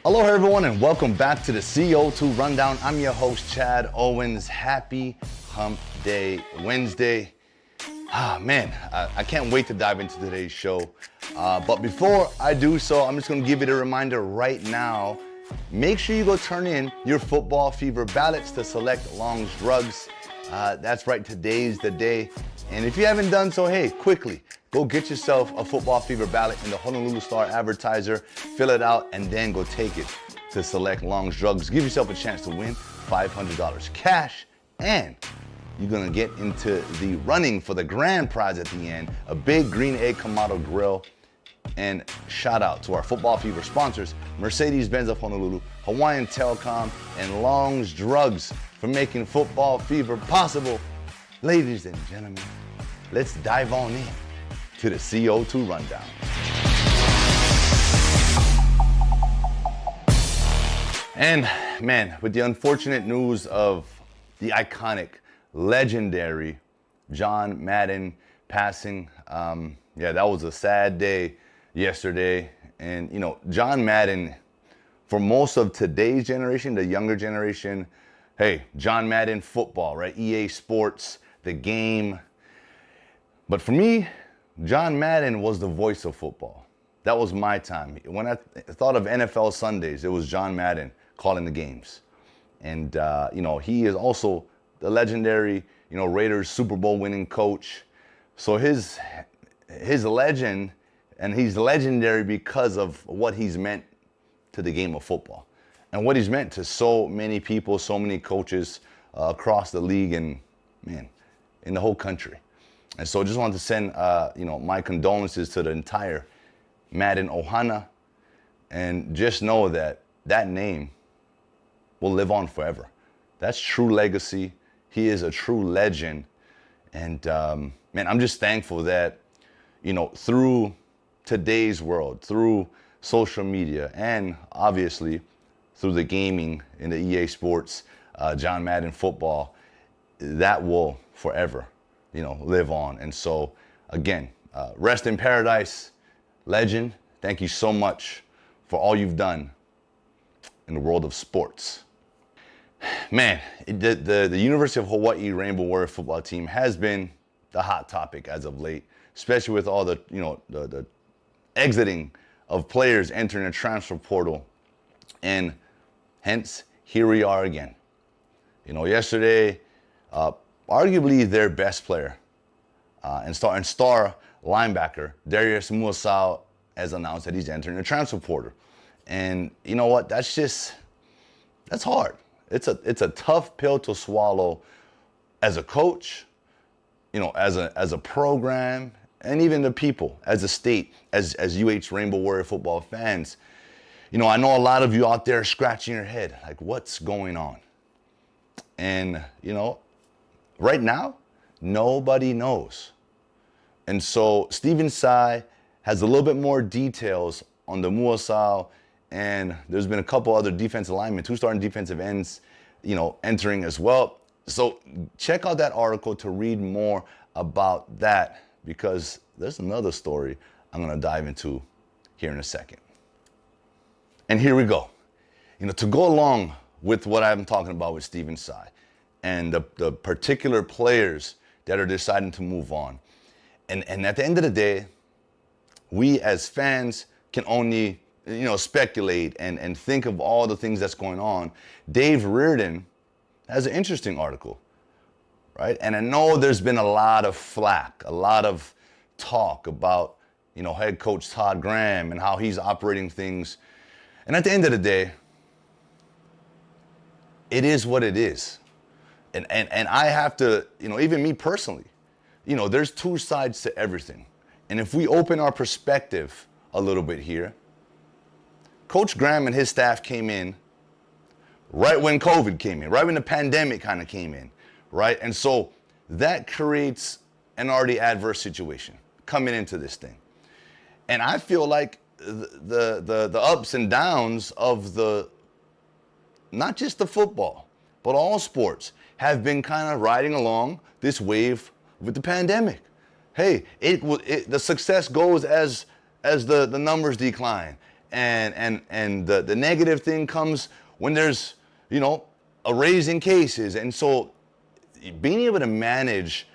Hello everyone and welcome back to the CO2 Rundown. I'm your host Chad Owens. Happy Hump Day Wednesday. Man, I can't wait to dive into today's show. But before I do so, I'm just gonna give you the reminder right now. Make sure you go turn in your football fever ballots to select Long's Drugs. That's right, today's the day. And if you haven't done so, hey, quickly, go get yourself a football fever ballot in the Honolulu Star-Advertiser, fill it out, and then go take it to select Long's Drugs. Give yourself a chance to win $500 cash, and you're gonna get into the running for the grand prize at the end, a big green egg Kamado grill. And shout out to our football fever sponsors, Mercedes-Benz of Honolulu, Hawaiian Telecom, and Long's Drugs for making football fever possible. Ladies and gentlemen, let's dive on in to the CO2 Rundown. And man, with the unfortunate news of the iconic, legendary John Madden passing, that was a sad day yesterday. And you know, John Madden, for most of today's generation, the younger generation, hey, John Madden football, right? EA Sports, the game. But for me, John Madden was the voice of football. That was my time. When I thought of NFL Sundays, it was John Madden calling the games. And, he is also the legendary, Raiders Super Bowl winning coach. So his legend, and he's legendary because of what he's meant to the game of football and what he's meant to so many people, so many coaches across the league and, man, in the whole country. And so I just wanted to send, my condolences to the entire Madden Ohana, and just know that that name will live on forever. That's true legacy. He is a true legend. And man, I'm just thankful that, through today's world, through social media, and obviously through the gaming in the EA Sports, John Madden football, that will forever, live on. And so again, rest in paradise, legend. Thank you so much for all you've done in the world of sports. Man, the University of Hawaii Rainbow Warrior football team has been the hot topic as of late, especially with all the, the exiting of players entering the transfer portal. And hence, here we are again. Yesterday, arguably their best player and star linebacker, Darius Muasau, has announced that he's entering the transfer portal. And you know what? That's hard. It's a tough pill to swallow as a coach, as a program, and even the people, as a state, as UH Rainbow Warrior football fans. I know a lot of you out there scratching your head, like, what's going on? And, right now, nobody knows. And so Stephen Tsai has a little bit more details on the Muasau, and there's been a couple other defensive linemen, 2 starting defensive ends, entering as well. So check out that article to read more about that, because there's another story I'm gonna dive into here in a second. And here we go. To go along with what I'm talking about with Stephen Tsai and the particular players that are deciding to move on. And at the end of the day, we as fans can only, speculate and think of all the things that's going on. Dave Reardon has an interesting article, right? And I know there's been a lot of flack, a lot of talk about, head coach Todd Graham and how he's operating things. And at the end of the day, it is what it is. And I have to, even me personally, there's 2 sides to everything. And if we open our perspective a little bit here, Coach Graham and his staff came in right when COVID came in, right when the pandemic kind of came in, right? And so that creates an already adverse situation coming into this thing. And I feel like the ups and downs of not just the football, but all sports have been kind of riding along this wave with the pandemic. Hey, the success goes as the numbers decline, and the negative thing comes when there's, you know, a raise in cases. And so being able to manage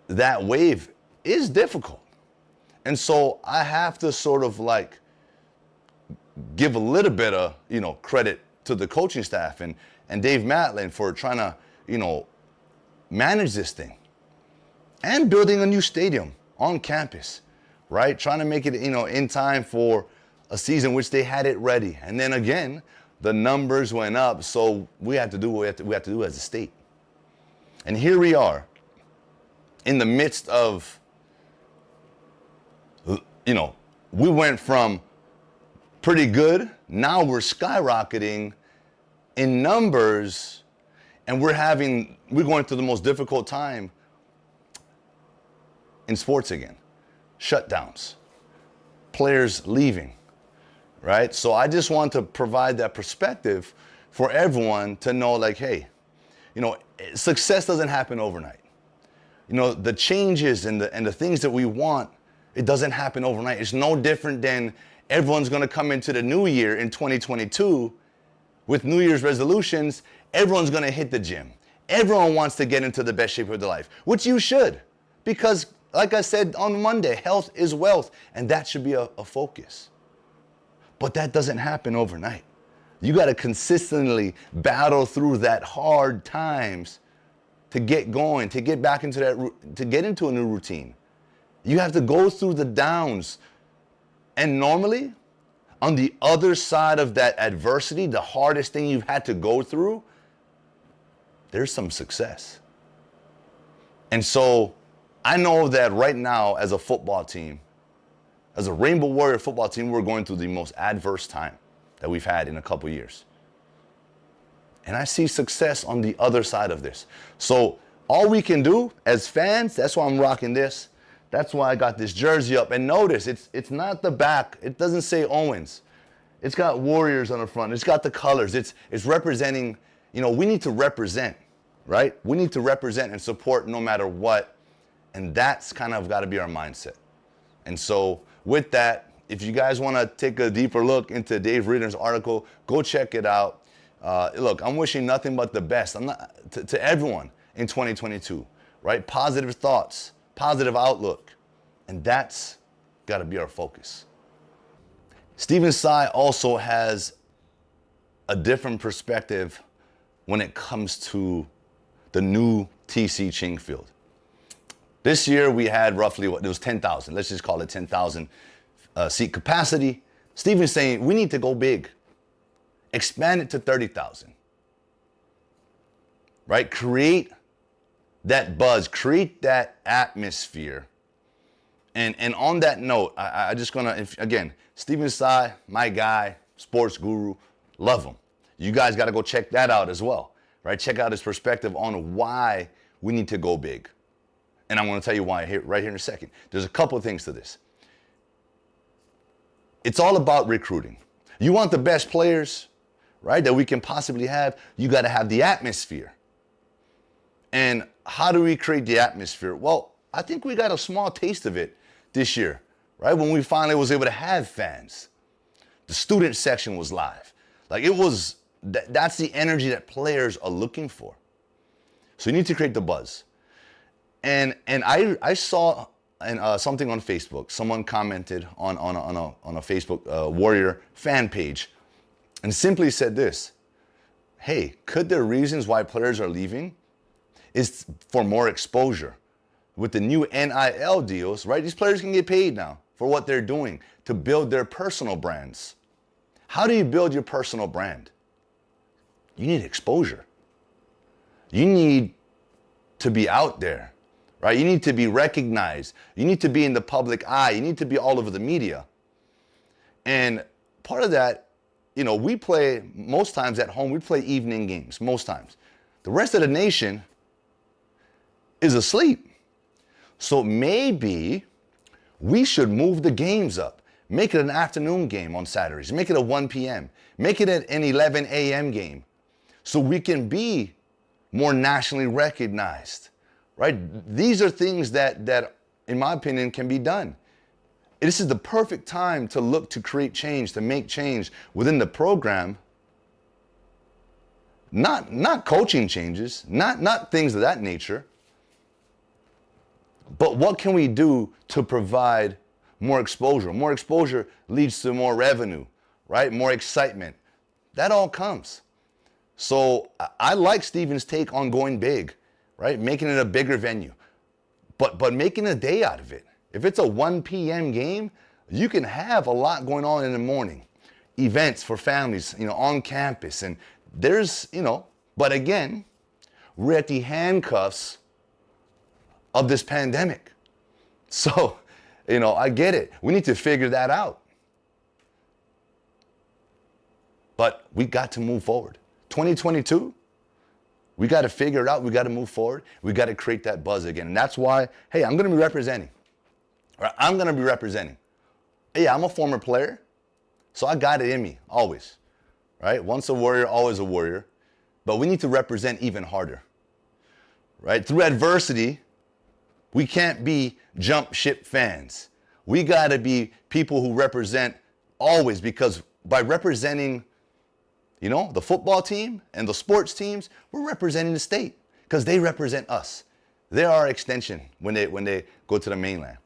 that wave is difficult. And so I have to sort of like give a little bit of, you know, credit to the coaching staff and Dave Matlin for trying to, you know, manage this thing and building a new stadium on campus, right? Trying to make it, you know, in time for a season which they had it ready. And then again, the numbers went up, so we had to do what we have to do as a state. And here we are in the midst of, you know, we went from pretty good, now we're skyrocketing in numbers, and we're going through the most difficult time in sports again. Shutdowns, players leaving, right? So I just want to provide that perspective for everyone to know, like, hey, you know, success doesn't happen overnight. You know, the changes and the things that we want, it doesn't happen overnight. It's no different than everyone's going to come into the new year in 2022 with New Year's resolutions. Everyone's going to hit the gym. Everyone wants to get into the best shape of their life, which you should, because like I said on Monday, health is wealth, and that should be a focus. But that doesn't happen overnight. You got to consistently battle through that hard times to get going, to get back into that, to get into a new routine. You have to go through the downs. And normally, on the other side of that adversity, the hardest thing you've had to go through, there's some success. And so I know that right now as a football team, as a Rainbow Warrior football team, we're going through the most adverse time that we've had in a couple years. And I see success on the other side of this. So all we can do as fans, that's why I'm rocking this. That's why I got this jersey up. And notice, it's not the back. It doesn't say Owens. It's got Warriors on the front. It's got the colors. It's representing, you know, we need to represent, right? We need to represent and support no matter what. And that's kind of got to be our mindset. And so with that, if you guys want to take a deeper look into Dave Reader's article, go check it out. Look, I'm wishing nothing but the best. I'm not to everyone in 2022, right? Positive thoughts, positive outlook, and that's got to be our focus. Stephen Tsai also has a different perspective when it comes to the new TC Ching Field. This year we had roughly, it was 10,000. Let's just call it 10,000 seat capacity. Stephen's saying we need to go big. Expand it to 30,000. Right? Create that buzz, create that atmosphere. And on that note, I just gonna, again, Stephen Tsai, my guy, sports guru, love him. You guys gotta go check that out as well, right? Check out his perspective on why we need to go big. And I'm gonna tell you why right here in a second. There's a couple of things to this. It's all about recruiting. You want the best players, right, that we can possibly have, you gotta have the atmosphere. And how do we create the atmosphere? Well, I think we got a small taste of it this year, right? When we finally was able to have fans. The student section was live. Like it was, that's the energy that players are looking for. So you need to create the buzz. And I saw something on Facebook. Someone commented on a Facebook Warrior fan page and simply said this: hey, could there reasons why players are leaving is for more exposure? With the new NIL deals, right? These players can get paid now for what they're doing to build their personal brands. How do you build your personal brand? You need exposure. You need to be out there, right? You need to be recognized. You need to be in the public eye. You need to be all over the media. And part of that, you know, we play most times at home, we play evening games, most times. The rest of the nation is asleep. So maybe we should move the games up. Make it an afternoon game on Saturdays. Make it a 1 p.m. Make it an 11 a.m. game so we can be more nationally recognized, right? These are things that in my opinion, can be done. this is the perfect time to look to create change, to make change within the program. Not coaching changes, not things of that nature, but what can we do to provide more exposure? More exposure leads to more revenue, right? More excitement. That all comes. So I like Steven's take on going big, right? Making it a bigger venue, but making a day out of it. If it's a 1 p.m. game, you can have a lot going on in the morning. Events for families, on campus, and there's, but again, we're at the handcuffs of this pandemic. So, I get it. We need to figure that out. But we got to move forward. 2022, we got to figure it out. We got to move forward. We got to create that buzz again. And that's why, hey, I'm going to be representing. Right? I'm going to be representing. Hey, I'm a former player, so I got it in me, always. Right? Once a warrior, always a warrior. But we need to represent even harder. Right? Through adversity, we can't be jump ship fans. We got to be people who represent always, because by representing, the football team and the sports teams, we're representing the state because they represent us. They're our extension when they go to the mainland.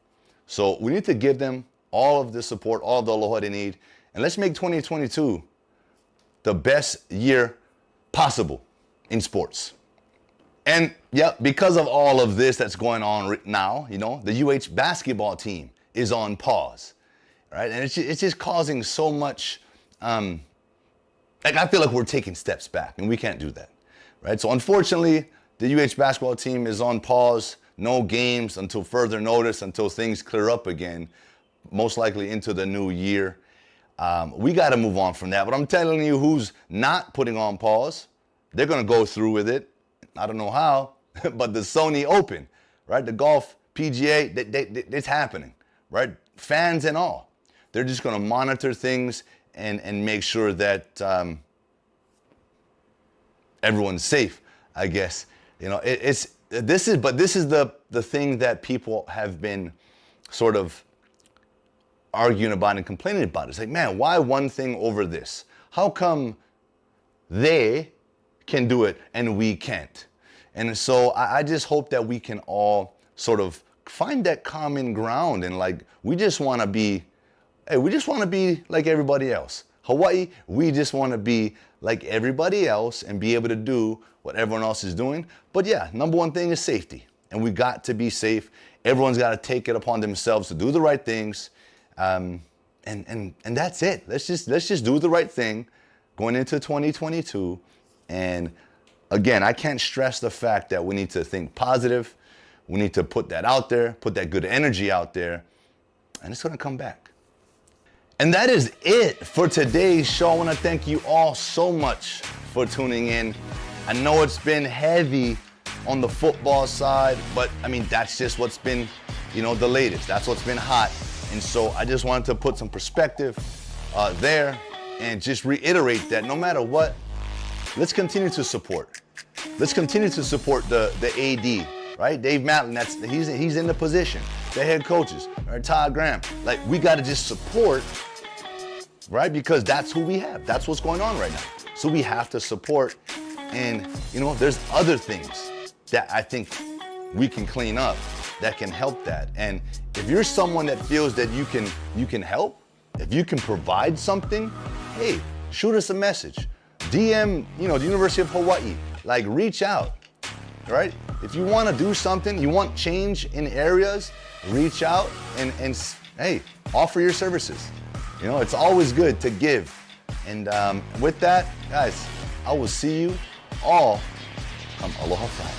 So we need to give them all of the support, all of the aloha they need. And let's make 2022 the best year possible in sports. And yeah, because of all of this that's going on now, the UH basketball team is on pause, right? And it's just causing so much, I feel like we're taking steps back, and we can't do that, right? So unfortunately, the UH basketball team is on pause, no games until further notice, until things clear up again, most likely into the new year. We got to move on from that. But I'm telling you who's not putting on pause. They're going to go through with it. I don't know how, but the Sony Open, right? The golf PGA, it's happening, right? Fans and all. They're just going to monitor things and make sure that everyone's safe, I guess. This is the thing that people have been sort of arguing about and complaining about. It's like, man, why one thing over this? How come they can do it and we can't? And so I just hope that we can all sort of find that common ground, and we just want to be like everybody else. Hawaii, we just want to be like everybody else and be able to do what everyone else is doing. But yeah, number one thing is safety, and we got to be safe. Everyone's got to take it upon themselves to do the right things, and that's it. Let's just do the right thing going into 2022. And again, I can't stress the fact that we need to think positive. We need to put that out there, put that good energy out there, and it's going to come back. And that is it for today's show. I want to thank you all so much for tuning in. I know it's been heavy on the football side, but that's just what's been, the latest. That's what's been hot. And so I just wanted to put some perspective there and just reiterate that no matter what, let's continue to support. Let's continue to support the AD, right? Dave Matlin, he's in the position. The head coaches, right? Todd Graham. We got to just support, right? Because that's who we have. That's what's going on right now. So we have to support. And, there's other things that I think we can clean up that can help that. And if you're someone that feels that you can help, if you can provide something, hey, shoot us a message. DM, the University of Hawaii. Reach out, right? If you want to do something, you want change in areas, reach out and hey, offer your services. It's always good to give. And with that, guys, I will see you all on Aloha Friday.